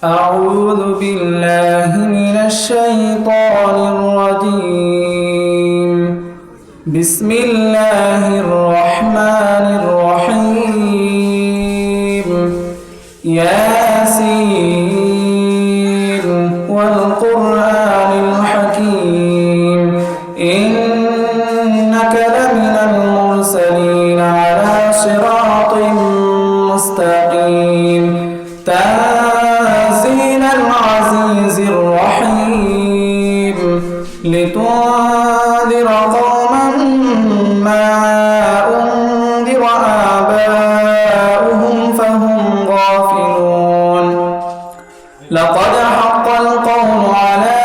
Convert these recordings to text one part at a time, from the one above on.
أعوذ بالله من الشيطان الرجيم. بسم الله الرحمن الرحيم. ياسين والقرآن الحكيم إنك لمن المرسلين على صراط مستقيم تنزيل العزيز الرحيم لتنذر قوما ما أنذر آباؤهم فهم غافلون لقد حق القول على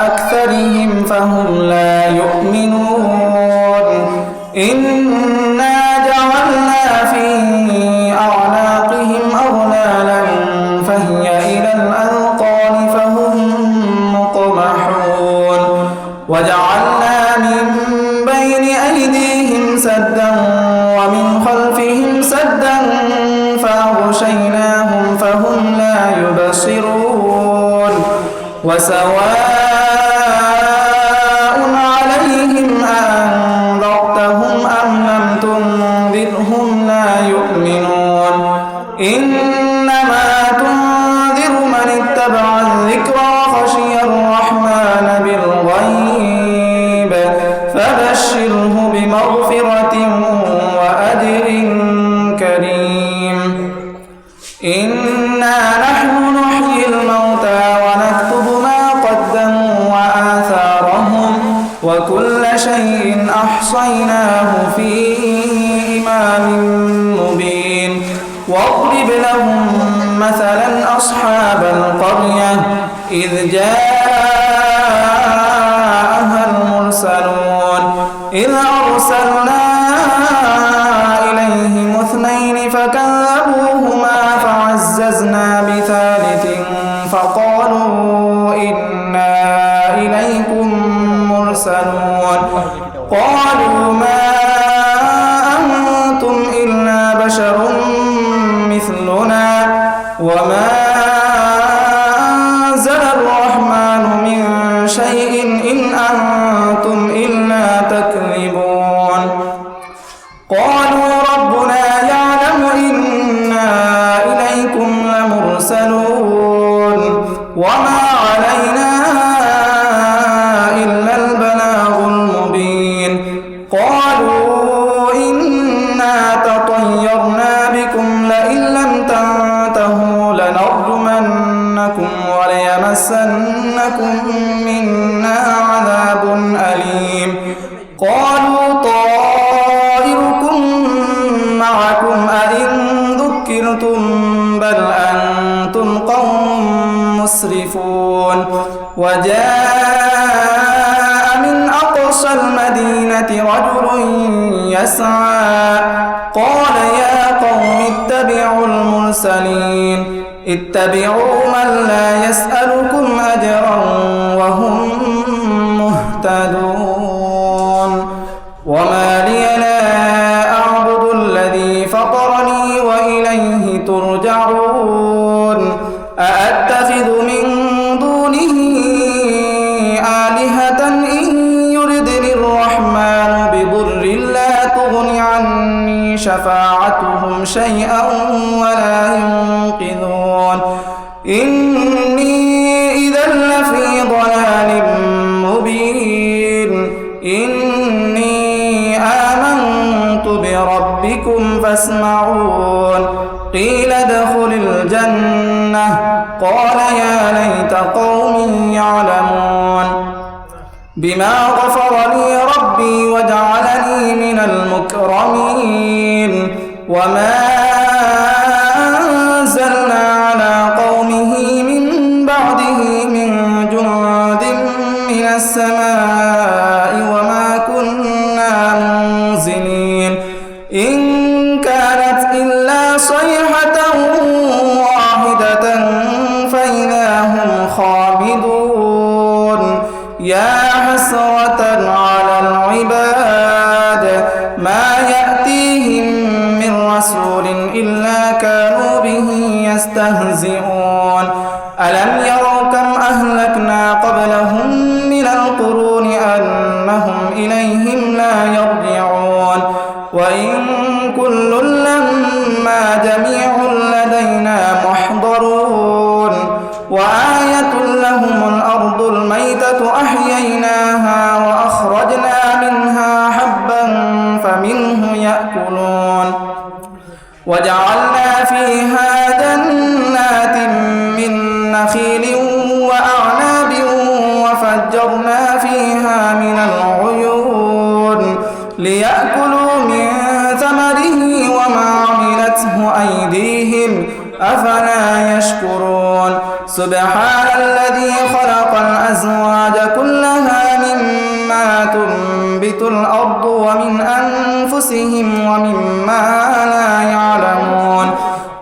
أكثرهم فهم لا يؤمنون إنا جعلنا في أعناقهم أغلالا فهي إلى الأذقان فهم مقمحون وجعلنا من بين أيديهم سدا ومن خلفهم سدا فأغشيناهم فهم لا يبصرون وسواء عليهم أأنذرتهم أم لم تنذرهم لا يؤمنون إنما تنذر من اتبع الذكر وخشي الرحمن بالغيب فبشره بمغفرة وأجر كريم إنا نحن نحيي الموتى ونكتب ما قدموا وآثارهم وكل شيء أحصيناه في إمام مبين واضرب لهم مثلا أصحاب القرية إذ جاءها المرسلون إذ أرسلنا إليهم اثنين فكذبوهما فعززنا بثالث فقالوا إنا إليكم مرسلون قالوا ما أنتم إلا بشر مثلنا وما أنزل الرحمن من شيء إن أنتم إلا تكذبون قالوا ربنا يعلم إنا إليكم لمرسلون وما علينا إلا البلاغ المبين قالوا إنا تطيرنا بكم لئن لم تنتهوا لنرجمنكم وليمسنكم منا عذاب أليم قالوا طائركم معكم أئن ذكرتم بل أنتم قوم مسرفون وجاء من أقصى المدينة رجل يسعى قال يا قوم اتبعوا المرسلين اتبعوا من لا يسألكم أجرا وهم مهتدون وما لي لا أعبد الذي فطرني وإليه ترجعون أأتخذ من دونه آلهة إن يردني الرحمن بضر لا تغن عني شفاعتهم شيئا ولا ينقذون إني إذا لفي ضلال مبين إني آمنت بربكم فاسمعون قيل ادخل الجنة قال يا ليت قومي يعلمون بما غفر لي ربي وجعلني من المكرمين وما أنزلنا على قومه من بعده من جند من السماء وما كنا منزلين إن كانت إلا صيحة واحدة فإذا هم خامدون يا حسرة على العباد ما يأتيهم من رسول يستهزئون ألم يروا كم أهلكنا قبلهم من القرون أنهم إليهم لا يرجعون وإن كل لما جميع لدينا محضرون وآية لهم الأرض الميتة أحييناها وأخرجنا منها حبا فمنه يأكلون وجعلنا فيها جنات من نخيل وأعناب وفجرنا فيها من العيون ليأكلوا من ثمره وما عملته أيديهم أفلا يشكرون سبحان الذي خلق الأزواج كلها مما تنبت الأرض ومن أنفسهم ومما لا يعلمون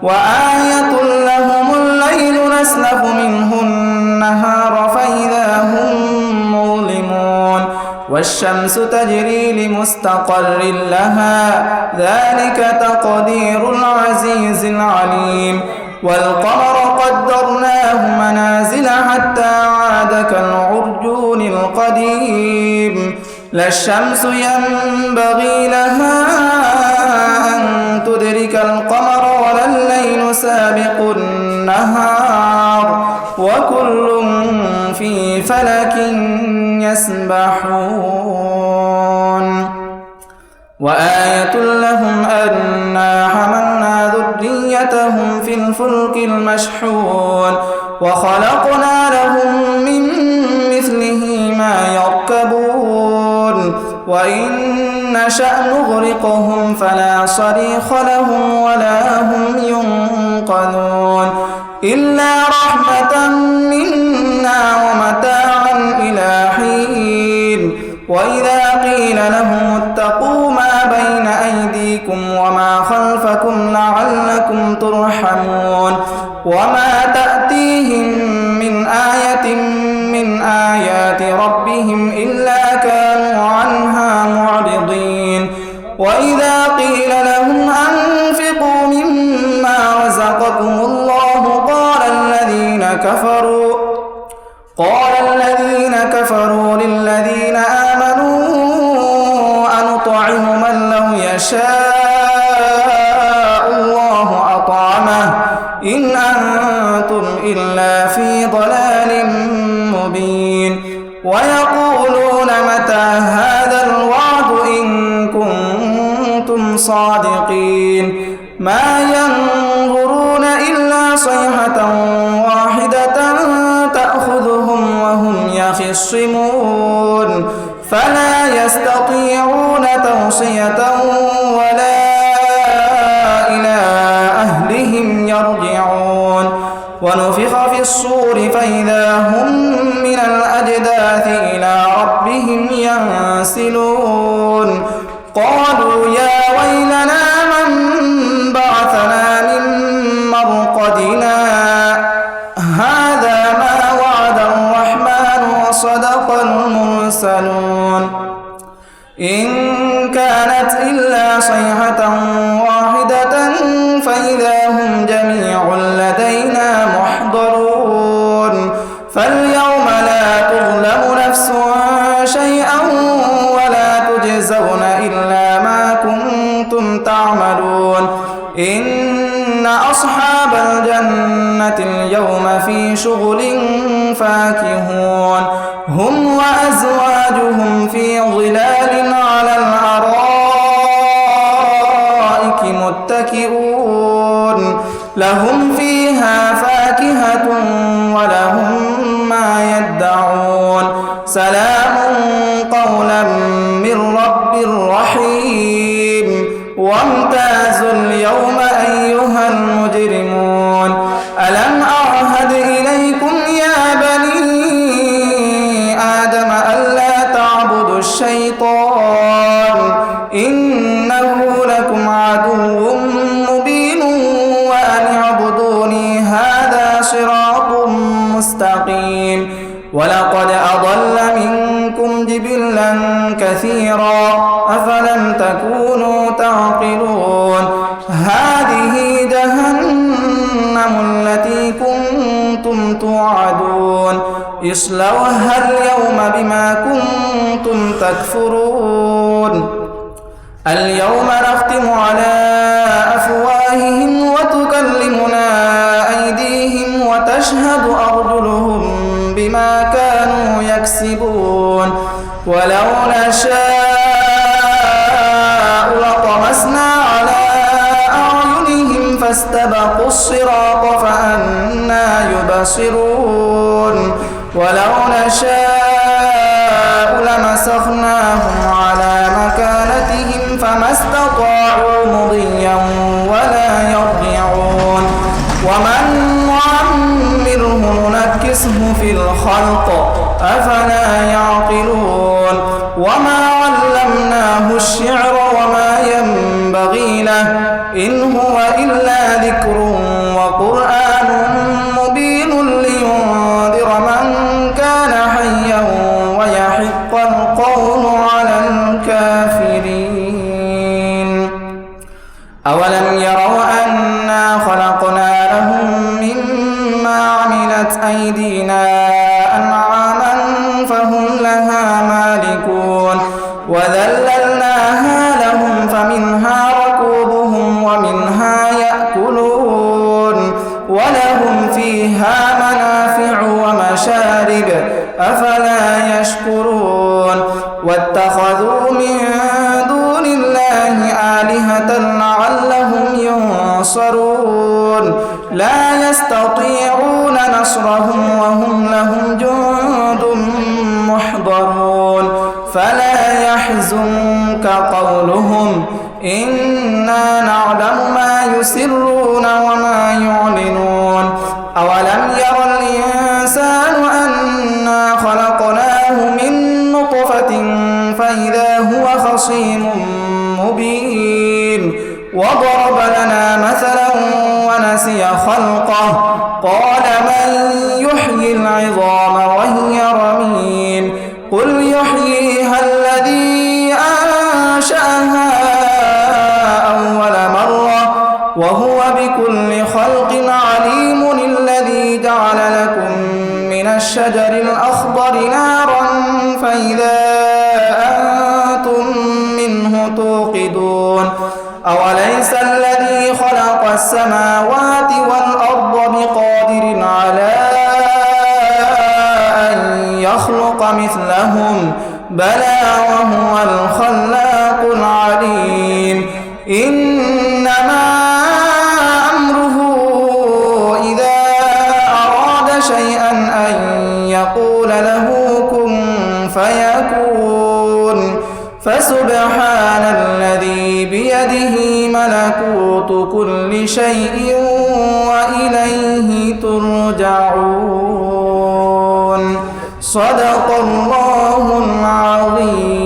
وآية لهم الليل نسلخ منه النهار فإذا هم مظلمون والشمس تجري لمستقر لها ذلك تقدير العزيز العليم والقمر قدرناه منازل حتى عاد كالعرجون القديم لا الشمس ينبغي لها أن تدرك القمر ولا الليل سابق النهار وكل في فلك يسبحون وآية لهم أنا حملنا ذريتهم في الفلك المشحون وخلقنا لهم من مثله ما يركبون وإن نشأ نغرقهم فلا صريخ لهم ولا هم ينقذون إلا رحمة منا ومتاعا إلى حين وإذا قيل لهم اتقوا ما بين أيديكم وما خلفكم لعلكم ترحمون وما تأتيهم من آية من آيات ربهم إلا كانوا عنها معرضين وإذا قيل لهم أنفقوا مما رزقكم الله قال الذين كفروا للذين آمنوا أنطعم من لو يشاء الله أطعمه إن أنتم إلا في ضلال مبين ويقولون متى هذا الوعد إن كنتم صادقين ما ينظرون إلا صيحة واحدة تأخذهم وهم يخصمون فلا يستطيعون توصية ولا إلى أهلهم يرجعون ونفخ في الصور فإذا هم من الأجداث إلى ربهم ينسلون قالوا يا ويلنا من بعثنا من مرقدنا هذا ما وعد الرحمن وصدق المرسلون إن كانت إلا صيحة واحدة فإذا هم جميع لدينا محضرون فاليوم لا تظلم نفس شيئا ولا تجزون إلا ما كنتم تعملون إن أصحاب الجنة اليوم في شغل فاكهون هم وأزواجهم في ظلال على الأرائك متكئون لهم فيها فاكهة ولهم ما يدعون سلام قولا من رب رحيم وامتازوا اليوم أيها المجرمون ألم أعهد إليكم يا بني آدم ألا تعبدوا الشيطان إنه لكم عدو مبين وأن اعبدوني هذا صراط مستقيم ولقد أضل منكم جبلا كثيرا أفلم تكونوا تعقلون هذه جهنم اصلوها اليوم بما كنتم تكفرون اليوم نختم على أفواههم وتكلمنا أيديهم وتشهد أرجلهم بما كانوا يكسبون ولو نشاء لطمسنا على أعينهم فاستبقوا الصراط فأنى يبصرون ولو نشاء لمسخناهم على مكانتهم فما استطاعوا مضيا ولا يرجعون ومن نعمره ننكسه في الخلق أفلا يعقلون وما علمناه الشعر وما ينبغي له إن هو إلا ذكر وقرآن مبين لينذر من كان حيا ويحق القول على الكافرين أولم يروا أنا خلقنا لهم مما عملت أيدينا أنعاما فهم لها مالكون وذللناها لهم فمنها ركوبهم ومنها يأكلون ولهم فيها منافع ومشارب أفلا يشكرون واتخذوا من دون الله آلهة لعلهم ينصرون لا يستطيعون نصرهم وهم لهم جند محضرون فلا يحزنك قولهم إنا نعلم ما يسرون وما يعلنون أولم ير الإنسان أنا خلقناه من نطفة فإذا هو خصيم مبين وضرب لنا مثلا ونسي خلقه قال من يحيي العظام وهي رميم قل يحييها الذي أنشأها أول مرة وهو بكل خلق عليم الذي جعل لكم من الشجر الأخضر نارا فإذا أنتم منه توقدون أوليس الذي خلق السماوات والأرض بقادر على أن يخلق مثلهم بلى وهو الخلاق العليم إنما أمره إذا أراد شيئا أن يقول له كن فيكون فسبحان الذي بيده ملكوت كل شيء وإليه ترجعون صدق الله العظيم.